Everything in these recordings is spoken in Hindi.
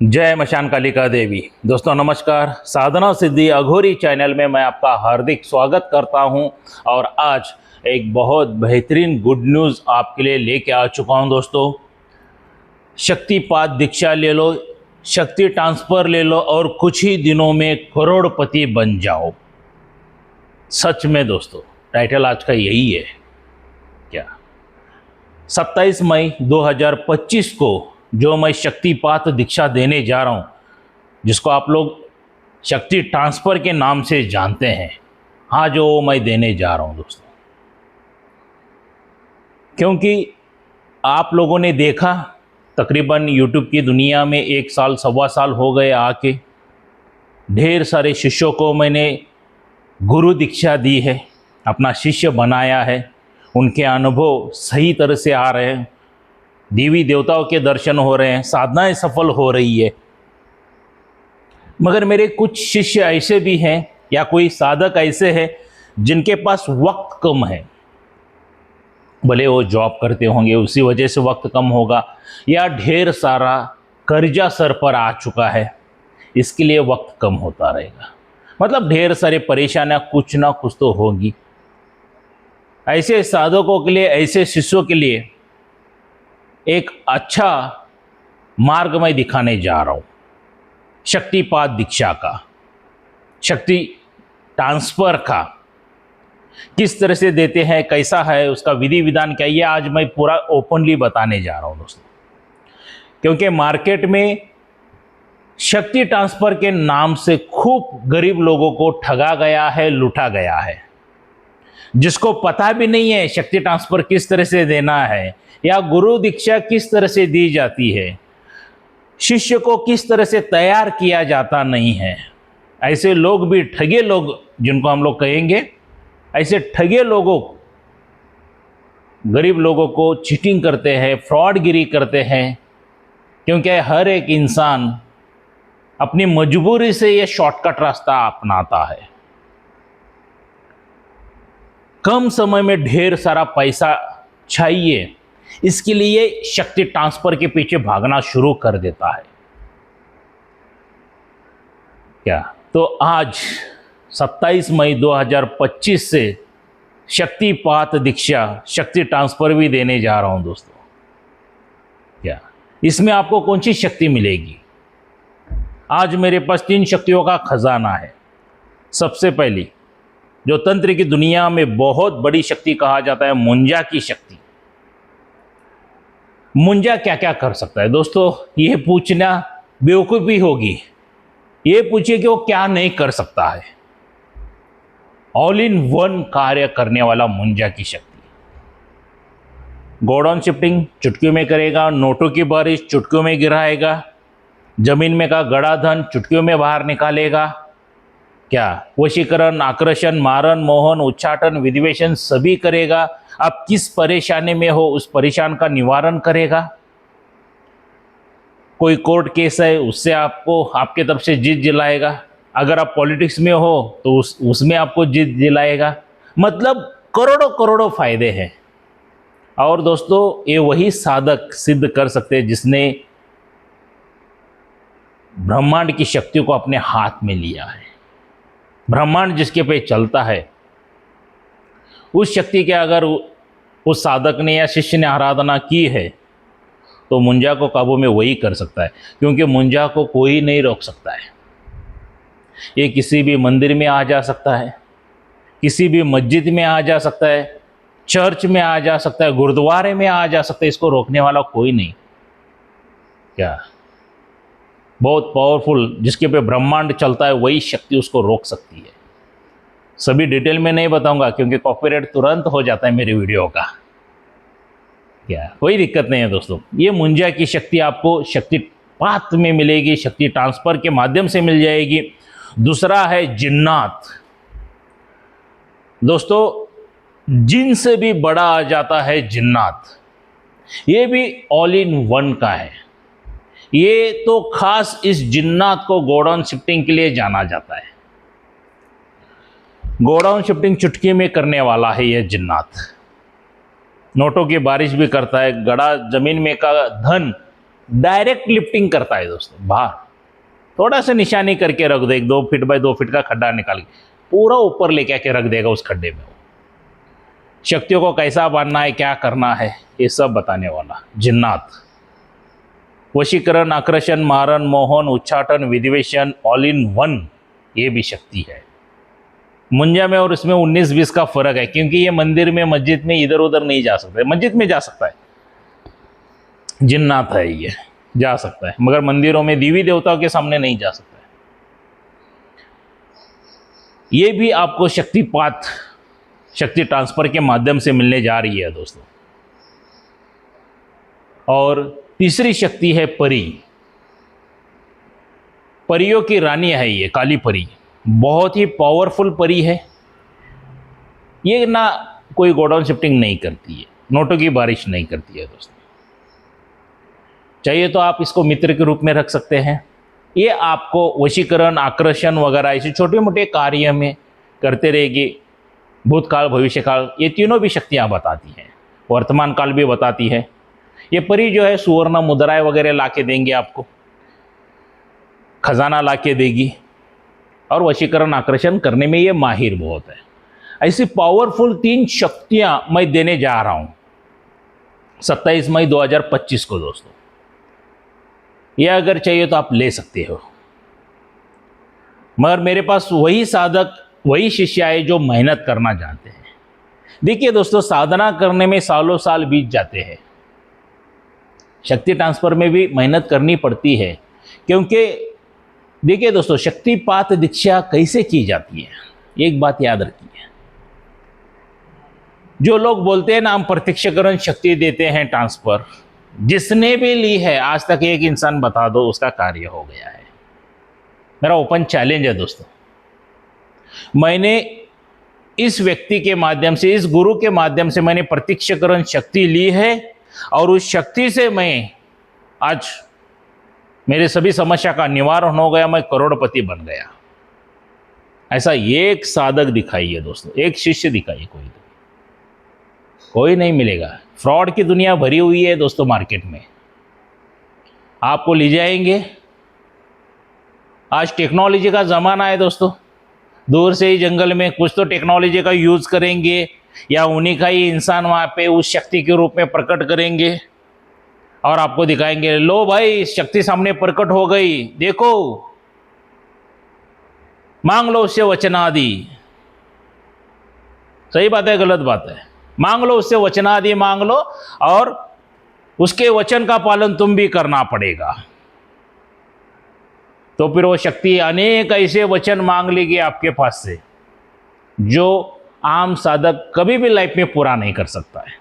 जय मशान कालिका देवी। दोस्तों नमस्कार। साधना सिद्धि अघोरी चैनल में मैं आपका हार्दिक स्वागत करता हूं और आज एक बहुत बेहतरीन गुड न्यूज़ आपके लिए लेके आ चुका हूं। दोस्तों, शक्तिपात दीक्षा ले लो, शक्ति ट्रांसफ़र ले लो और कुछ ही दिनों में करोड़पति बन जाओ। सच में दोस्तों, टाइटल आज का यही है क्या। 27 मई 2025 को जो मैं शक्तिपात दीक्षा देने जा रहा हूँ, जिसको आप लोग शक्ति ट्रांसफ़र के नाम से जानते हैं, हाँ, जो मैं देने जा रहा हूँ दोस्तों, क्योंकि आप लोगों ने देखा तकरीबन यूट्यूब की दुनिया में 1 साल सवा साल हो गए आके, ढेर सारे शिष्यों को मैंने गुरु दीक्षा दी है, अपना शिष्य बनाया है, उनके अनुभव सही तरह से आ रहे हैं, देवी देवताओं के दर्शन हो रहे हैं, साधनाएं सफल हो रही है। मगर मेरे कुछ शिष्य ऐसे भी हैं या कोई साधक ऐसे हैं जिनके पास वक्त कम है, भले वो जॉब करते होंगे उसी वजह से वक्त कम होगा, या ढेर सारा कर्जा सर पर आ चुका है, इसके लिए वक्त कम होता रहेगा। मतलब ढेर सारी परेशानियां कुछ ना कुछ तो होगी। ऐसे साधकों के लिए, ऐसे शिष्यों के लिए एक अच्छा मार्ग मैं दिखाने जा रहा हूँ, शक्तिपात दीक्षा का, शक्ति ट्रांसफ़र का। किस तरह से देते हैं, कैसा है, उसका विधि विधान क्या है, ये आज मैं पूरा ओपनली बताने जा रहा हूँ दोस्तों। क्योंकि मार्केट में शक्ति ट्रांसफ़र के नाम से खूब गरीब लोगों को ठगा गया है, लूटा गया है। जिसको पता भी नहीं है शक्ति ट्रांसफ़र किस तरह से देना है या गुरु दीक्षा किस तरह से दी जाती है, शिष्य को किस तरह से तैयार किया जाता नहीं है। ऐसे लोग भी, ठगे लोग जिनको हम लोग कहेंगे, ऐसे ठगे लोगों, गरीब लोगों को चीटिंग करते हैं, फ्रॉडगिरी करते हैं। क्योंकि हर एक इंसान अपनी मजबूरी से ये शॉर्टकट रास्ता अपनाता है। कम समय में ढेर सारा पैसा चाहिए, इसके लिए शक्ति ट्रांसफ़र के पीछे भागना शुरू कर देता है क्या। तो आज 27 मई 2025 से शक्तिपात दीक्षा, शक्ति ट्रांसफ़र भी देने जा रहा हूं दोस्तों क्या। इसमें आपको कौन सी शक्ति मिलेगी? आज मेरे पास 3 शक्तियों का खजाना है। सबसे पहली, जो तंत्र की दुनिया में बहुत बड़ी शक्ति कहा जाता है, मुंजा की शक्ति। मुंजा क्या क्या कर सकता है दोस्तों, ये पूछना बेवकूफ़ी होगी। ये पूछिए कि वो क्या नहीं कर सकता है। ऑल इन वन कार्य करने वाला मुंजा की शक्ति। गोडाउन शिफ्टिंग चुटकियों में करेगा, नोटों की बारिश चुटकियों में गिराएगा, जमीन में का गड़ा धन चुटकियों में बाहर निकालेगा क्या। वशीकरण, आकर्षण, मारण, मोहन, उच्चाटन, विधिवेशन सभी करेगा। आप किस परेशानी में हो उस परेशान का निवारण करेगा। कोई कोर्ट केस है उससे आपको, आपके तरफ से जीत दिलाएगा। अगर आप पॉलिटिक्स में हो तो उसमें आपको जीत दिलाएगा। मतलब करोड़ों करोड़ों फायदे हैं। और दोस्तों, ये वही साधक सिद्ध कर सकते हैं जिसने ब्रह्मांड की शक्ति को अपने हाथ में लिया है। ब्रह्मांड जिसके पे चलता है, उस शक्ति के अगर उस साधक ने या शिष्य ने आराधना की है तो मुंजा को काबू में वही कर सकता है। क्योंकि मुंजा को कोई नहीं रोक सकता है। ये किसी भी मंदिर में आ जा सकता है, किसी भी मस्जिद में आ जा सकता है, चर्च में आ जा सकता है, गुरुद्वारे में आ जा सकता है। इसको रोकने वाला कोई नहीं क्या। बहुत पावरफुल, जिसके पे ब्रह्मांड चलता है, वही शक्ति उसको रोक सकती है। सभी डिटेल में नहीं बताऊंगा क्योंकि कॉपीराइट तुरंत हो जाता है मेरे वीडियो का क्या। कोई दिक्कत नहीं है दोस्तों। ये मुंजा की शक्ति आपको शक्तिपात में मिलेगी, शक्ति ट्रांसफ़र के माध्यम से मिल जाएगी। दूसरा है जिन्नात। दोस्तों, जिन से भी बड़ा आ जाता है जिन्नात। ये भी ऑल इन वन का है। ये तो खास इस जिन्नात को गोडाउन शिफ्टिंग के लिए जाना जाता है। गोडाउन शिफ्टिंग चुटकी में करने वाला है यह जिन्नात। नोटों की बारिश भी करता है, गड़ा जमीन में का धन डायरेक्ट लिफ्टिंग करता है दोस्तों बाहर। थोड़ा सा निशानी करके रख दो, 1-2 फीट बाय 2 फीट का खड्डा निकाल के पूरा ऊपर लेके आके रख देगा उस खड्डे में। शक्तियों को कैसा बांधना है, क्या करना है, ये सब बताने वाला जिन्नात। वशीकरण, आकर्षण, मारण, मोहन, उच्चाटन, विधिवेशन, ऑल इन वन, ये भी शक्ति है। मुंजा में और इसमें 19-20 का फर्क है, क्योंकि ये मंदिर में, मस्जिद में इधर उधर नहीं जा सकते। मस्जिद में जा सकता है, जिन्नात है ये, जा सकता है, मगर मंदिरों में देवी देवताओं के सामने नहीं जा सकता है। ये भी आपको शक्तिपात, शक्ति ट्रांसफर के माध्यम से मिलने जा रही है दोस्तों। और तीसरी शक्ति है परी। परियों की रानी है ये काली परी, बहुत ही पावरफुल परी है। ये ना कोई गोडाउन शिफ्टिंग नहीं करती है, नोटों की बारिश नहीं करती है दोस्तों। चाहिए तो आप इसको मित्र के रूप में रख सकते हैं। ये आपको वशीकरण, आकर्षण वगैरह ऐसे छोटे मोटे कार्य में करते रहेगी। भूतकाल, भविष्यकाल, ये तीनों भी शक्तियाँ बताती हैं, वर्तमान काल भी बताती है। ये परी जो है सुवर्ण मुद्राएं वगैरह ला के देंगे आपको, खजाना ला के देगी, और वशीकरण आकर्षण करने में ये माहिर बहुत है। ऐसी पावरफुल 3 शक्तियां मैं देने जा रहा हूं 27 मई 2025 को दोस्तों। ये अगर चाहिए तो आप ले सकते हो, मगर मेरे पास वही साधक, वही शिष्य आए जो मेहनत करना जानते हैं। देखिए दोस्तों, साधना करने में सालों साल बीत जाते हैं। शक्ति ट्रांसफर में भी मेहनत करनी पड़ती है, क्योंकि देखिए दोस्तों, शक्तिपात दीक्षा कैसे की जाती है, एक बात याद रखिए। जो लोग बोलते हैं ना हम प्रत्यक्षकरण शक्ति देते हैं ट्रांसफर, जिसने भी ली है आज तक एक इंसान बता दो उसका कार्य हो गया है। मेरा ओपन चैलेंज है दोस्तों। मैंने इस व्यक्ति के माध्यम से, इस गुरु के माध्यम से मैंने प्रत्यक्षकरण शक्ति ली है, और उस शक्ति से मैं आज मेरे सभी समस्या का निवारण हो गया, मैं करोड़पति बन गया। ऐसा एक साधक दिखाइए दोस्तों, एक शिष्य दिखाइए, कोई नहीं मिलेगा। फ्रॉड की दुनिया भरी हुई है दोस्तों मार्केट में, आपको ले जाएंगे। आज टेक्नोलॉजी का ज़माना है दोस्तों, दूर से ही जंगल में कुछ तो टेक्नोलॉजी का यूज़ करेंगे, या उन्हीं का ही इंसान वहाँ पे उस शक्ति के रूप में प्रकट करेंगे और आपको दिखाएंगे, लो भाई शक्ति सामने प्रकट हो गई, देखो मांग लो उससे वचनादि। सही बात है, गलत बात है? मांग लो उससे वचनादि, मांग लो, और उसके वचन का पालन तुम भी करना पड़ेगा। तो फिर वो शक्ति अनेक ऐसे वचन मांग लेगी आपके पास से, जो आम साधक कभी भी लाइफ में पूरा नहीं कर सकता है,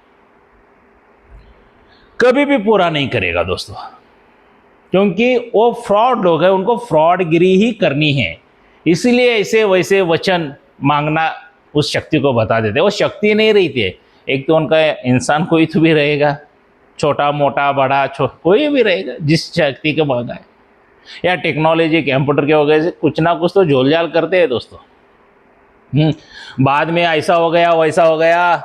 कभी भी पूरा नहीं करेगा दोस्तों, क्योंकि वो फ्रॉड लोग हैं, उनको फ्रॉडगिरी ही करनी है। इसलिए ऐसे वैसे वचन मांगना उस शक्ति को बता देते। वो शक्ति नहीं रहती है, एक तो उनका इंसान कोई तो भी रहेगा, छोटा मोटा बड़ा कोई भी रहेगा जिस शक्ति के मांगा है, या टेक्नोलॉजी कंप्यूटर के वजह से कुछ ना कुछ तो झोलझाल करते हैं दोस्तों। बाद में ऐसा हो गया, वैसा हो गया,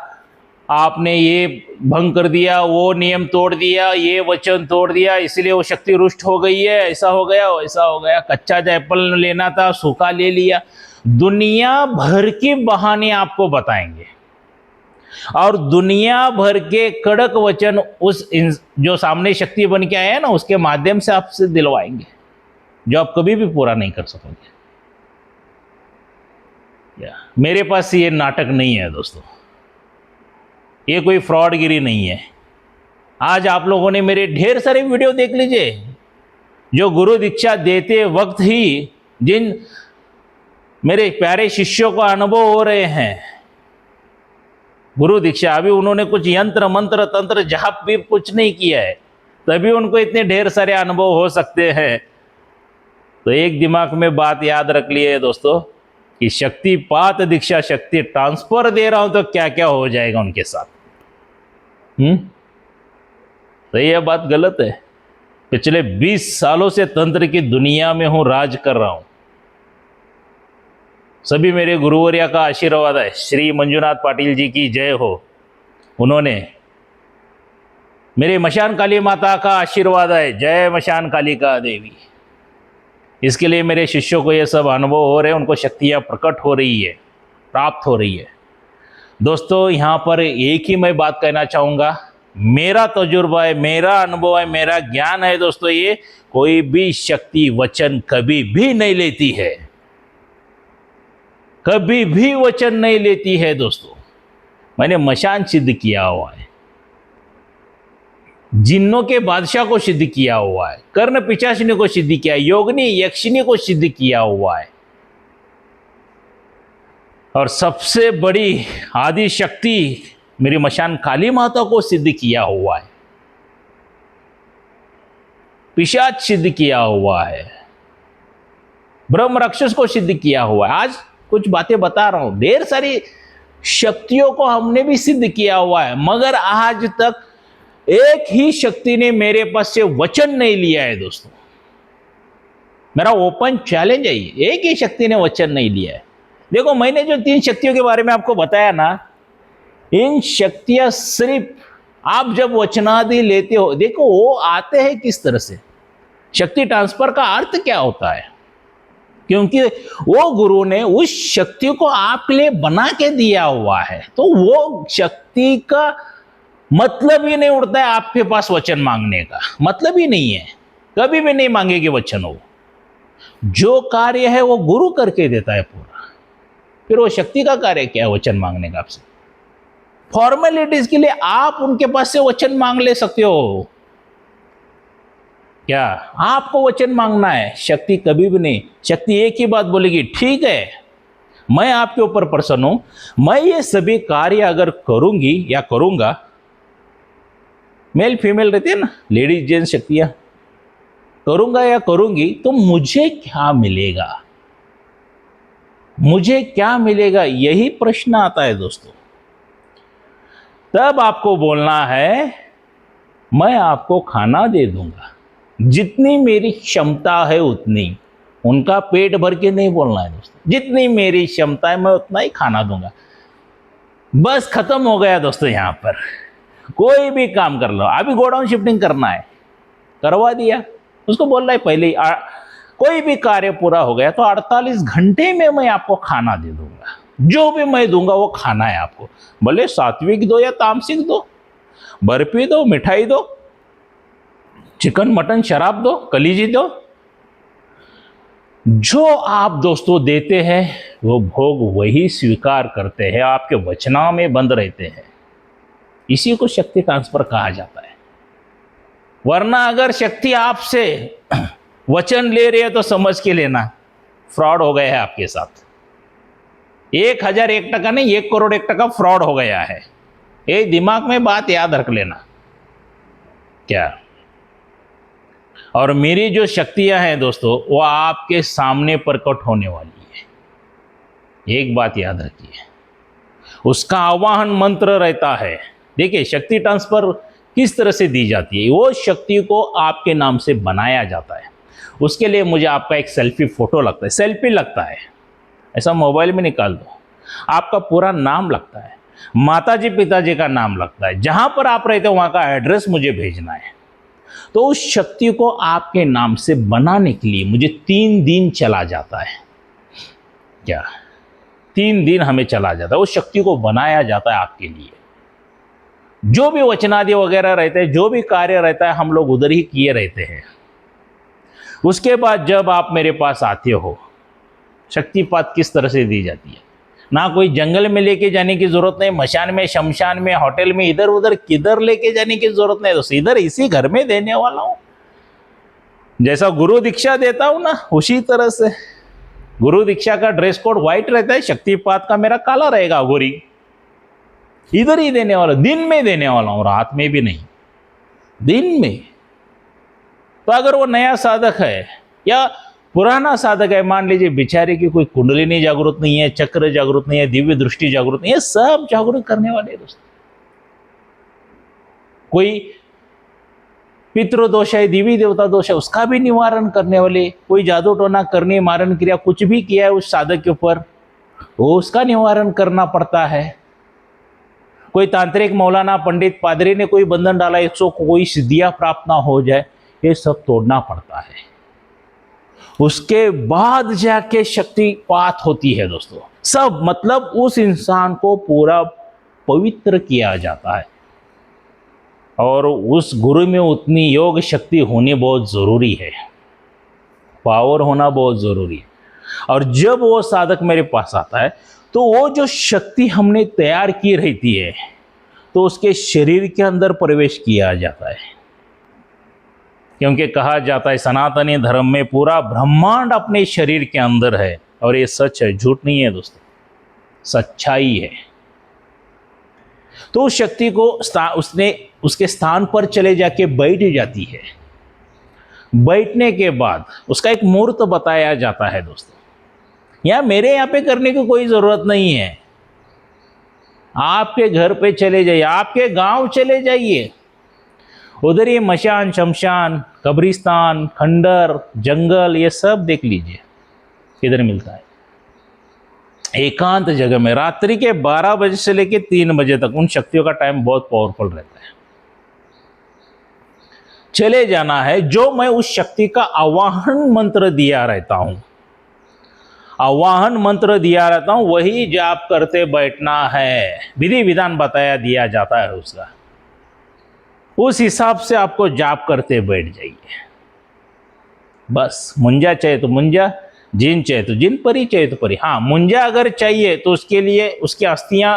आपने ये भंग कर दिया, वो नियम तोड़ दिया, ये वचन तोड़ दिया, इसलिए वो शक्ति रुष्ट हो गई है, ऐसा हो गया, वैसा हो गया। कच्चा एप्पल लेना था, सूखा ले लिया। दुनिया भर के बहाने आपको बताएंगे, और दुनिया भर के कड़क वचन उस जो सामने शक्ति बन के आया है ना, उसके माध्यम से आपसे दिलवाएंगे, जो आप कभी भी पूरा नहीं कर सकोगे। मेरे पास ये नाटक नहीं है दोस्तों, ये कोई फ्रॉडगिरी नहीं है। आज आप लोगों ने मेरे ढेर सारे वीडियो देख लीजिए, जो गुरु दीक्षा देते वक्त ही जिन मेरे प्यारे शिष्यों को अनुभव हो रहे हैं गुरु दीक्षा, अभी उन्होंने कुछ यंत्र मंत्र तंत्र जाप भी कुछ नहीं किया है, तभी उनको इतने ढेर सारे अनुभव हो सकते हैं। तो एक दिमाग में बात याद रख लिए दोस्तों कि शक्तिपात दीक्षा, शक्ति ट्रांसफर दे रहा हूं तो क्या क्या हो जाएगा उनके साथ। तो यह बात गलत है। पिछले 20 सालों से तंत्र की दुनिया में हूं, राज कर रहा हूं। सभी मेरे गुरुवर्या का आशीर्वाद है। श्री मंजुनाथ पाटिल जी की जय हो। उन्होंने मेरे मशान काली माता का आशीर्वाद है। जय मशान कालिका देवी। इसके लिए मेरे शिष्यों को ये सब अनुभव हो रहे हैं, उनको शक्तियाँ प्रकट हो रही है, प्राप्त हो रही है। दोस्तों, यहाँ पर एक ही मैं बात कहना चाहूँगा, मेरा तजुर्बा है, मेरा अनुभव है, मेरा ज्ञान है दोस्तों, ये कोई भी शक्ति वचन कभी भी नहीं लेती है, कभी भी वचन नहीं लेती है दोस्तों। मैंने मशान सिद्ध किया हुआ है, जिन्नों के बादशाह को सिद्ध किया हुआ है, कर्ण पिशाचिनी को सिद्ध किया, योगिनी यक्षिनी को सिद्ध किया हुआ है, और सबसे बड़ी आदि शक्ति मेरी मशान काली माता को सिद्ध किया हुआ है, पिशाच सिद्ध किया हुआ है, ब्रह्म राक्षस को सिद्ध किया हुआ है। आज कुछ बातें बता रहा हूं, ढेर सारी शक्तियों को हमने भी सिद्ध किया हुआ है, मगर आज तक एक ही शक्ति ने मेरे पास से वचन नहीं लिया है दोस्तों। मेरा ओपन चैलेंज है, एक ही शक्ति ने वचन नहीं लिया है। देखो, मैंने जो 3 शक्तियों के बारे में आपको बताया ना, इन शक्तियां सिर्फ आप जब वचनादि लेते हो, देखो वो आते हैं किस तरह से। शक्ति ट्रांसफर का अर्थ क्या होता है, क्योंकि वो गुरु ने उस शक्ति को आपके लिए बना के दिया हुआ है, तो वो शक्ति का मतलब ही नहीं उड़ता है आपके पास वचन मांगने का, मतलब ही नहीं है, कभी भी नहीं मांगेगी वचन। वो जो कार्य है वो गुरु करके देता है पूरा, फिर वो शक्ति का कार्य क्या है वचन मांगने का आपसे। फॉर्मेलिटीज के लिए आप उनके पास से वचन मांग ले सकते हो, क्या आपको वचन मांगना है, शक्ति कभी भी नहीं। शक्ति एक ही बात बोलेगी, ठीक है मैं आपके ऊपर प्रसन्न हूं, मैं ये सभी कार्य अगर करूंगी या करूंगा, मेल फीमेल रहते हैं ना, लेडीज जेंट्स शक्तियां, करूंगा या करूंगी तो मुझे क्या मिलेगा, मुझे क्या मिलेगा, यही प्रश्न आता है दोस्तों। तब आपको बोलना है मैं आपको खाना दे दूंगा, जितनी मेरी क्षमता है उतनी। उनका पेट भर के नहीं बोलना है दोस्तों, जितनी मेरी क्षमता है मैं उतना ही खाना दूंगा। बस खत्म हो गया दोस्तों। यहां पर कोई भी काम कर लो, अभी गोडाउन शिफ्टिंग करना है, करवा दिया, उसको बोल रहा है पहले ही कोई भी कार्य पूरा हो गया तो 48 घंटे में मैं आपको खाना दे दूंगा, जो भी मैं दूंगा वो खाना है आपको, भले सात्विक दो या तामसिक दो, बर्फी दो, मिठाई दो, चिकन मटन शराब दो, कलीजी दो, जो आप दोस्तों देते हैं वो भोग वही स्वीकार करते हैं, आपके वचना में बंद रहते हैं। इसी को शक्ति ट्रांसफर कहा जाता है। वरना अगर शक्ति आपसे वचन ले रही है तो समझ के लेना फ्रॉड हो गया है आपके साथ। 1001 टका नहीं, 1 करोड़ 1 टका फ्रॉड हो गया है। ये दिमाग में बात याद रख लेना क्या। और मेरी जो शक्तियां हैं दोस्तों, वो आपके सामने प्रकट होने वाली है, एक बात याद रखिए। उसका आवाहन मंत्र रहता है। देखिए, शक्ति ट्रांसफर किस तरह से दी जाती है, वो शक्ति को आपके नाम से बनाया जाता है। उसके लिए मुझे आपका एक सेल्फी फोटो लगता है, सेल्फी लगता है, ऐसा मोबाइल में निकाल दो, आपका पूरा नाम लगता है, माताजी पिताजी का नाम लगता है, जहां पर आप रहते हो वहां का एड्रेस मुझे भेजना है। तो उस शक्ति को आपके नाम से बनाने के लिए मुझे 3 दिन चला जाता है। क्या 3 दिन हमें चला जाता है, उस शक्ति को बनाया जाता है आपके लिए। जो भी वचनादि वगैरह रहते हैं, जो भी कार्य रहता है, हम लोग उधर ही किए रहते हैं। उसके बाद जब आप मेरे पास आते हो, शक्तिपात किस तरह से दी जाती है, ना कोई जंगल में लेके जाने की जरूरत नहीं, मशान में, शमशान में, होटल में, इधर उधर किधर लेके जाने की जरूरत नहीं, तो इधर इसी घर में देने वाला हूं। जैसा गुरु दीक्षा देता हूं ना, उसी तरह से। गुरु दीक्षा का ड्रेस कोड व्हाइट रहता है, शक्तिपात का मेरा काला रहेगा, गोरी। इधर ही देने वाला, दिन में देने वाला हूं, रात में भी नहीं, दिन में। तो अगर वो नया साधक है या पुराना साधक है, मान लीजिए बेचारे की कोई कुंडलिनी जागृत नहीं है, चक्र जागृत नहीं है, दिव्य दृष्टि जागृत नहीं है, सब जागृत करने वाले दोस्तों। कोई पितृदोष है, देवी देवता दोष है, उसका भी निवारण करने वाले, कोई जादू टोना करने, मारण क्रिया कुछ भी किया है उस साधक के ऊपर, वो उसका निवारण करना पड़ता है। कोई तांत्रिक, मौलाना, पंडित, पादरी ने कोई बंधन डाला, इसको कोई सिद्धियां प्राप्त ना हो जाए, ये सब तोड़ना पड़ता है। उसके बाद जाके शक्तिपात होती है दोस्तों। सब मतलब उस इंसान को पूरा पवित्र किया जाता है, और उस गुरु में उतनी योग शक्ति होनी बहुत ज़रूरी है, पावर होना बहुत ज़रूरी है। और जब वो साधक मेरे पास आता है तो वो जो शक्ति हमने तैयार की रहती है तो उसके शरीर के अंदर प्रवेश किया जाता है, क्योंकि कहा जाता है सनातनी धर्म में पूरा ब्रह्मांड अपने शरीर के अंदर है, और ये सच है, झूठ नहीं है दोस्तों, सच्चाई है। तो उस शक्ति को उसने उसके स्थान पर चले जाके बैठ जाती है। बैठने के बाद उसका एक मुहूर्त बताया जाता है दोस्तों। यहाँ मेरे यहाँ पे करने की कोई ज़रूरत नहीं है, आपके घर पे चले जाइए, आपके गांव चले जाइए, उधर ये मशान, शमशान, कब्रिस्तान, खंडर, जंगल, ये सब देख लीजिए किधर मिलता है। एकांत जगह में रात्रि के 12 बजे से लेकर 3 बजे तक उन शक्तियों का टाइम बहुत पावरफुल रहता है। चले जाना है, जो मैं उस शक्ति का आवाहन मंत्र दिया रहता हूं, आवाहन मंत्र दिया रहता हूं, वही जाप करते बैठना है। विधि विधान बताया दिया जाता है उसका, उस हिसाब से आपको जाप करते बैठ जाइए। बस मुंजा चाहिए तो मुंजा, जिन चाहिए तो जिन, परी चाहिए तो परी। हाँ, मुंजा अगर चाहिए तो उसके लिए उसकी अस्थियां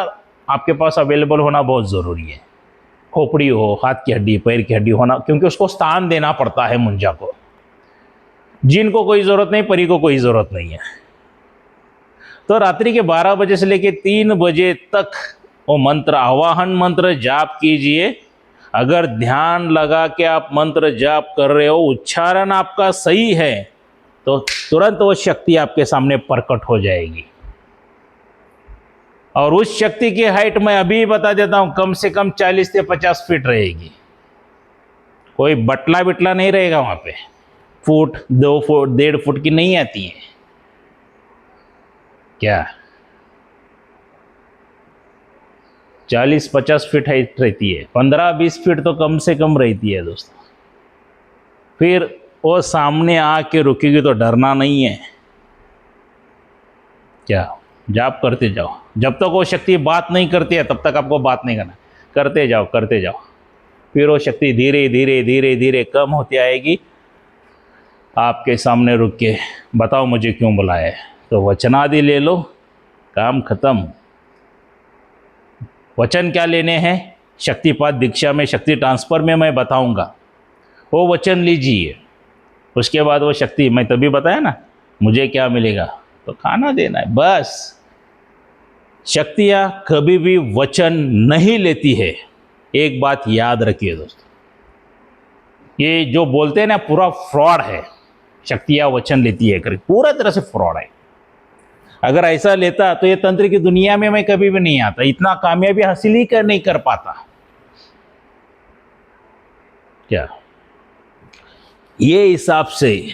आपके पास अवेलेबल होना बहुत ज़रूरी है। खोपड़ी हो, हाथ की हड्डी, पैर की हड्डी होना, क्योंकि उसको स्थान देना पड़ता है मुंजा को। जिन को कोई ज़रूरत नहीं, परी को कोई ज़रूरत नहीं है। तो रात्रि के 12 बजे से लेकर 3 बजे तक वो मंत्र, आवाहन मंत्र जाप कीजिए। अगर ध्यान लगा के आप मंत्र जाप कर रहे हो, उच्चारण आपका सही है, तो तुरंत वो शक्ति आपके सामने प्रकट हो जाएगी। और उस शक्ति की हाइट मैं अभी बता देता हूं, कम से कम 40 से 50 फीट रहेगी। कोई बटला बिटला नहीं रहेगा वहां पे, फुट, 2 फुट, 1.5 फुट की नहीं आती है क्या, 40-50 फीट हाइट रहती है, 15-20 फीट तो कम से कम रहती है दोस्तों। फिर वो सामने आके रुकेगी तो डरना नहीं है क्या, जाप करते जाओ। जब तक वो शक्ति बात नहीं करती है तब तक आपको बात नहीं करना, करते जाओ करते जाओ। फिर वो शक्ति धीरे धीरे धीरे धीरे कम होती आएगी, आपके सामने रुक के बताओ मुझे क्यों बुलाया है, तो वचनादि ले लो, काम खत्म। वचन क्या लेने हैं, शक्तिपात दीक्षा में, शक्ति ट्रांसफर में मैं बताऊंगा, वो वचन लीजिए। उसके बाद वो शक्ति, मैं तभी बताया ना मुझे क्या मिलेगा, तो खाना देना है बस। शक्तियाँ कभी भी वचन नहीं लेती है, एक बात याद रखिए दोस्तों। ये जो बोलते हैं ना पूरा फ्रॉड है, शक्तियाँ वचन लेती है करके, पूरा तरह से फ्रॉड है। अगर ऐसा लेता तो ये तंत्र की दुनिया में मैं कभी भी नहीं आता, इतना कामयाबी हासिल ही नहीं कर पाता क्या। ये हिसाब से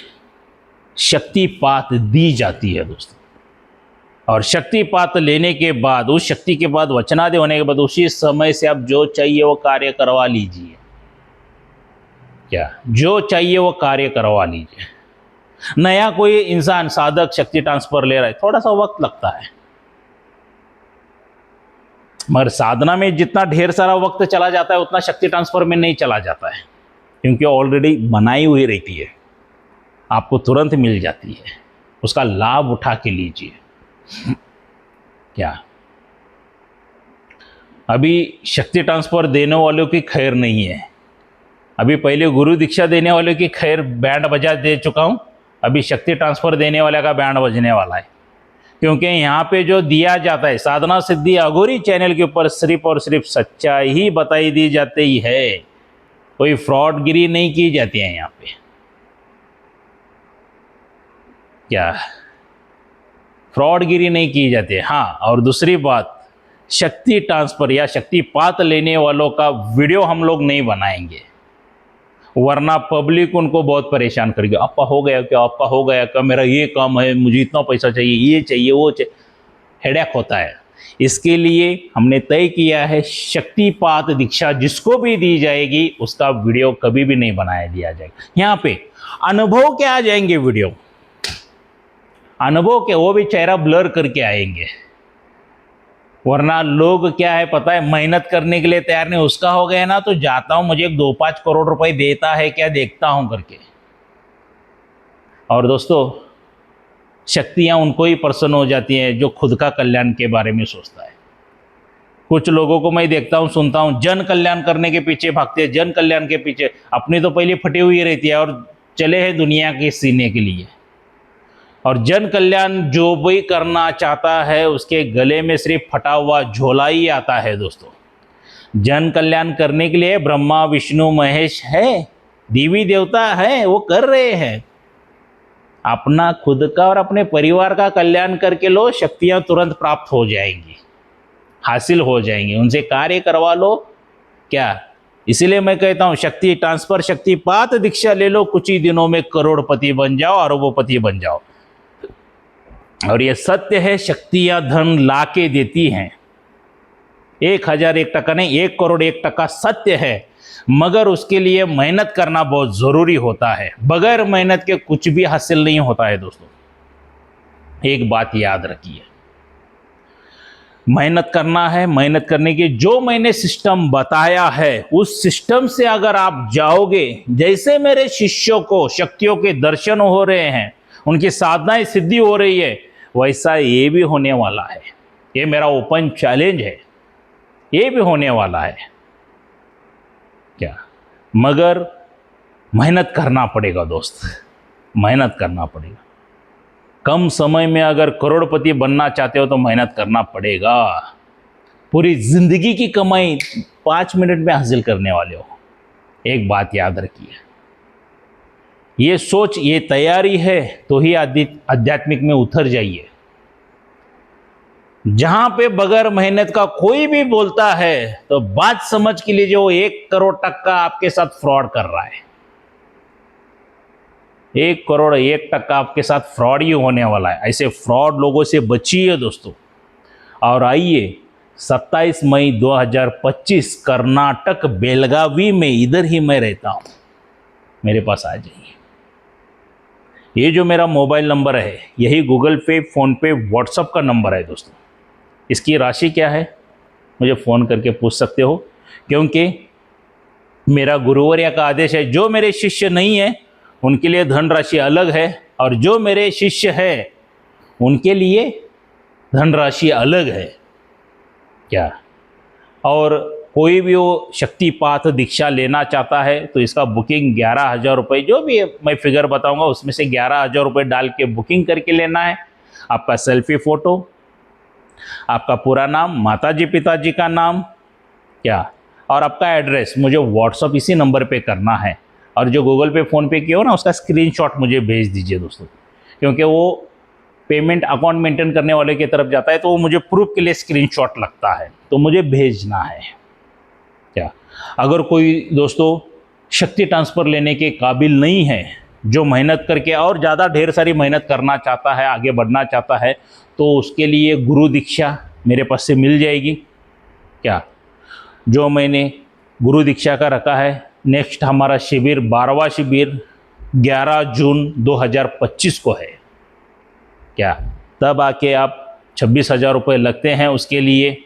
शक्तिपात दी जाती है दोस्तों। और शक्तिपात लेने के बाद, उस शक्ति के बाद वचनादि होने के बाद, उसी समय से आप जो चाहिए वो कार्य करवा लीजिए क्या, जो चाहिए वो कार्य करवा लीजिए। नया कोई इंसान साधक शक्ति ट्रांसफर ले रहा है, थोड़ा सा वक्त लगता है, मगर साधना में जितना ढेर सारा वक्त चला जाता है उतना शक्ति ट्रांसफर में नहीं चला जाता है, क्योंकि ऑलरेडी बनाई हुई रहती है, आपको तुरंत मिल जाती है। उसका लाभ उठा के लीजिए क्या। अभी शक्ति ट्रांसफर देने वालों की खैर नहीं है, अभी पहले गुरु दीक्षा देने वालों की खैर बैंड बजा दे चुका हूं, अभी शक्ति ट्रांसफर देने वाले का बैंड बजने वाला है। क्योंकि यहाँ पे जो दिया जाता है साधना सिद्धि अघोरी चैनल के ऊपर सिर्फ और सिर्फ सच्चाई ही बताई दी जाती है, कोई फ्रॉडगिरी नहीं की जाती है यहाँ पे क्या, फ्रॉडगिरी नहीं की जाती है। हाँ, और दूसरी बात, शक्ति ट्रांसफर या शक्तिपात लेने वालों का वीडियो हम लोग नहीं बनाएंगे, वरना पब्लिक उनको बहुत परेशान करेगी। आपका हो गया क्या, आपका हो गया क्या, मेरा ये काम है, मुझे इतना पैसा चाहिए, ये चाहिए, वो चाहिए, हेडेक होता है। इसके लिए हमने तय किया है शक्तिपात दीक्षा जिसको भी दी जाएगी उसका वीडियो कभी भी नहीं बनाया दिया जाएगा। यहाँ पे अनुभव के आ जाएंगे वीडियो, अनुभव के, वो भी चेहरा ब्लर करके आएंगे, वरना लोग क्या है पता है, मेहनत करने के लिए तैयार नहीं। उसका हो गया ना तो जाता हूं, मुझे 2-5 करोड़ रुपए देता है क्या, देखता हूं करके। और दोस्तों, शक्तियां उनको ही प्रसन्न हो जाती हैं जो खुद का कल्याण के बारे में सोचता है। कुछ लोगों को मैं देखता हूं, सुनता हूं, जन कल्याण करने के पीछे भागते हैं, जन कल्याण के पीछे, अपनी तो पहले फटी हुई रहती है और चले हैं दुनिया के सीने के लिए। और जन कल्याण जो भी करना चाहता है उसके गले में सिर्फ फटा हुआ झोला ही आता है दोस्तों। जन कल्याण करने के लिए ब्रह्मा विष्णु महेश है, देवी देवता है, वो कर रहे हैं। अपना खुद का और अपने परिवार का कल्याण करके लो, शक्तियां तुरंत प्राप्त हो जाएंगी, हासिल हो जाएंगी। उनसे कार्य करवा लो क्या। इसीलिए मैं कहता हूं शक्ति ट्रांसफर, शक्तिपात दीक्षा ले लो, कुछ ही दिनों में करोड़पति बन जाओ, अरबोपति बन जाओ। और ये सत्य है, शक्तियां धन लाके देती हैं। 1000 1 टका नहीं, 1 करोड़ 1 टका सत्य है, मगर उसके लिए मेहनत करना बहुत जरूरी होता है। बगैर मेहनत के कुछ भी हासिल नहीं होता है दोस्तों। एक बात याद रखिए, मेहनत करना है, मेहनत करने की जो मैंने सिस्टम बताया है उस सिस्टम से अगर आप जाओगे, जैसे मेरे शिष्यों को शक्तियों के दर्शन हो रहे हैं, उनकी साधनाएं सिद्धि हो रही है, वैसा ये भी होने वाला है। ये मेरा ओपन चैलेंज है, ये भी होने वाला है क्या। मगर मेहनत करना पड़ेगा दोस्त, मेहनत करना पड़ेगा। कम समय में अगर करोड़पति बनना चाहते हो तो मेहनत करना पड़ेगा। पूरी जिंदगी की कमाई 5 मिनट में हासिल करने वाले हो। एक बात याद रखिए, ये सोच, ये तैयारी है तो ही आध्यात्मिक में उतर जाइए। जहां पे बगैर मेहनत का कोई भी बोलता है तो बात समझ के लिए जो 1 करोड़ टका आपके साथ फ्रॉड कर रहा है, 1 करोड़ 1 टका आपके साथ फ्रॉड ही होने वाला है। ऐसे फ्रॉड लोगों से बचिए दोस्तों। और आइए 27 मई 2025 कर्नाटक बेलगावी में, इधर ही मैं रहता हूं, मेरे पास आ जाइए। ये जो मेरा मोबाइल नंबर है, यही गूगल पे, फ़ोन पे, व्हाट्सअप का नंबर है दोस्तों। इसकी राशि क्या है मुझे फ़ोन करके पूछ सकते हो, क्योंकि मेरा गुरुवर्य का आदेश है, जो मेरे शिष्य नहीं है उनके लिए धनराशि अलग है, और जो मेरे शिष्य है उनके लिए धनराशि अलग है क्या। और कोई भी वो शक्तिपात दीक्षा लेना चाहता है तो इसका बुकिंग 11,000 रुपये, जो भी मैं फिगर बताऊंगा उसमें से 11,000 रुपये डाल के बुकिंग करके लेना है। आपका सेल्फी फ़ोटो, आपका पूरा नाम, माताजी पिताजी का नाम क्या, और आपका एड्रेस मुझे व्हाट्सअप इसी नंबर पे करना है। और जो गूगल पे, फ़ोन पे किया हो ना, उसका स्क्रीनशॉट मुझे भेज दीजिए दोस्तों, क्योंकि वो पेमेंट अकाउंट मेंटेन करने वाले की तरफ जाता है, तो वो मुझे प्रूफ के लिए स्क्रीनशॉट लगता है, तो मुझे भेजना है क्या। अगर कोई दोस्तों शक्ति ट्रांसफ़र लेने के काबिल नहीं है, जो मेहनत करके और ज़्यादा ढेर सारी मेहनत करना चाहता है, आगे बढ़ना चाहता है, तो उसके लिए गुरु दीक्षा मेरे पास से मिल जाएगी क्या। जो मैंने गुरु दीक्षा का रखा है, नेक्स्ट हमारा शिविर 12वां शिविर 11 जून 2025 को है क्या। तब आके आप 26,000 रुपये लगते हैं उसके लिए,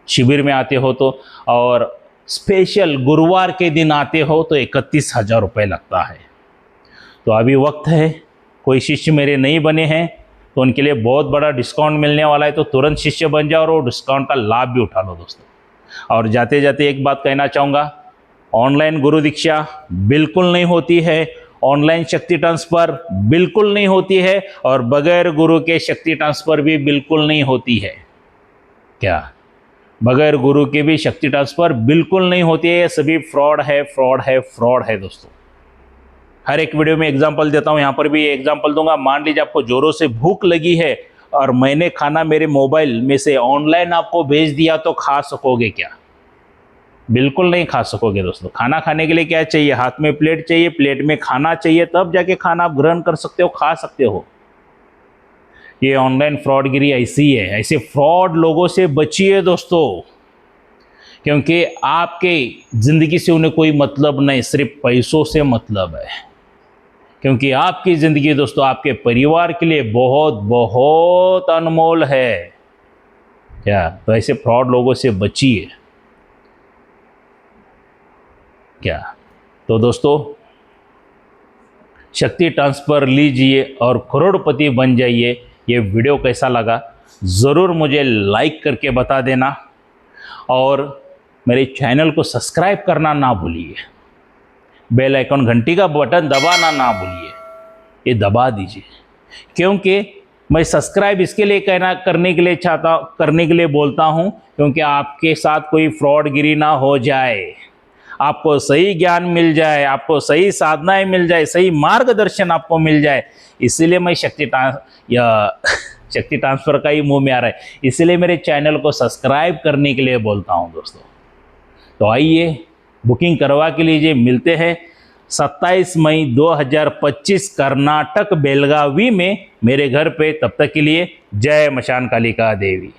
शिविर में आते हो तो, और स्पेशल गुरुवार के दिन आते हो तो 31,000 रुपये लगता है। तो अभी वक्त है, कोई शिष्य मेरे नहीं बने हैं तो उनके लिए बहुत बड़ा डिस्काउंट मिलने वाला है, तो तुरंत शिष्य बन जाओ और वो डिस्काउंट का लाभ भी उठा लो दोस्तों। और जाते जाते एक बात कहना चाहूँगा, ऑनलाइन गुरु दीक्षा बिल्कुल नहीं होती है, ऑनलाइन शक्ति ट्रांसफ़र बिल्कुल नहीं होती है, और बगैर गुरु के शक्ति ट्रांसफ़र भी बिल्कुल नहीं होती है क्या। बगैर गुरु के भी शक्ति ट्रांसफ़र बिल्कुल नहीं होती है। ये सभी फ्रॉड है, फ्रॉड है, फ्रॉड है दोस्तों। हर एक वीडियो में एग्जांपल देता हूँ, यहाँ पर भी एग्जांपल दूंगा। मान लीजिए आपको जोरों से भूख लगी है और मैंने खाना मेरे मोबाइल में से ऑनलाइन आपको भेज दिया, तो खा सकोगे क्या? बिल्कुल नहीं खा सकोगे दोस्तों। खाना खाने के लिए क्या चाहिए? हाथ में प्लेट चाहिए, प्लेट में खाना चाहिए, तब जाके खाना आप ग्रहण कर सकते हो, खा सकते हो। ये ऑनलाइन फ्रॉडगिरी ऐसी है, ऐसे फ्रॉड लोगों से बचिए दोस्तों, क्योंकि आपके ज़िंदगी से उन्हें कोई मतलब नहीं, सिर्फ पैसों से मतलब है। क्योंकि आपकी ज़िंदगी दोस्तों आपके परिवार के लिए बहुत बहुत अनमोल है। क्या तो ऐसे फ्रॉड लोगों से बचिए। क्या तो दोस्तों शक्ति ट्रांसफ़र लीजिए और करोड़पति बन जाइए। ये वीडियो कैसा लगा ज़रूर मुझे लाइक करके बता देना, और मेरे चैनल को सब्सक्राइब करना ना भूलिए। बेल आइकन घंटी का बटन दबाना ना भूलिए, ये दबा दीजिए। क्योंकि मैं सब्सक्राइब इसके लिए करने के लिए बोलता हूँ, क्योंकि आपके साथ कोई फ्रॉडगिरी ना हो जाए, आपको सही ज्ञान मिल जाए, आपको सही साधनाएं मिल जाए, सही मार्गदर्शन आपको मिल जाए। इसीलिए मैं शक्ति ट्रांसफ़र का ही मुंह में आ रहा है, इसीलिए मेरे चैनल को सब्सक्राइब करने के लिए बोलता हूं दोस्तों। तो आइए बुकिंग करवा के लीजिए। मिलते हैं 27 मई 2025 कर्नाटक बेलगावी में मेरे घर पे। तब तक के लिए जय मशान कालिका देवी।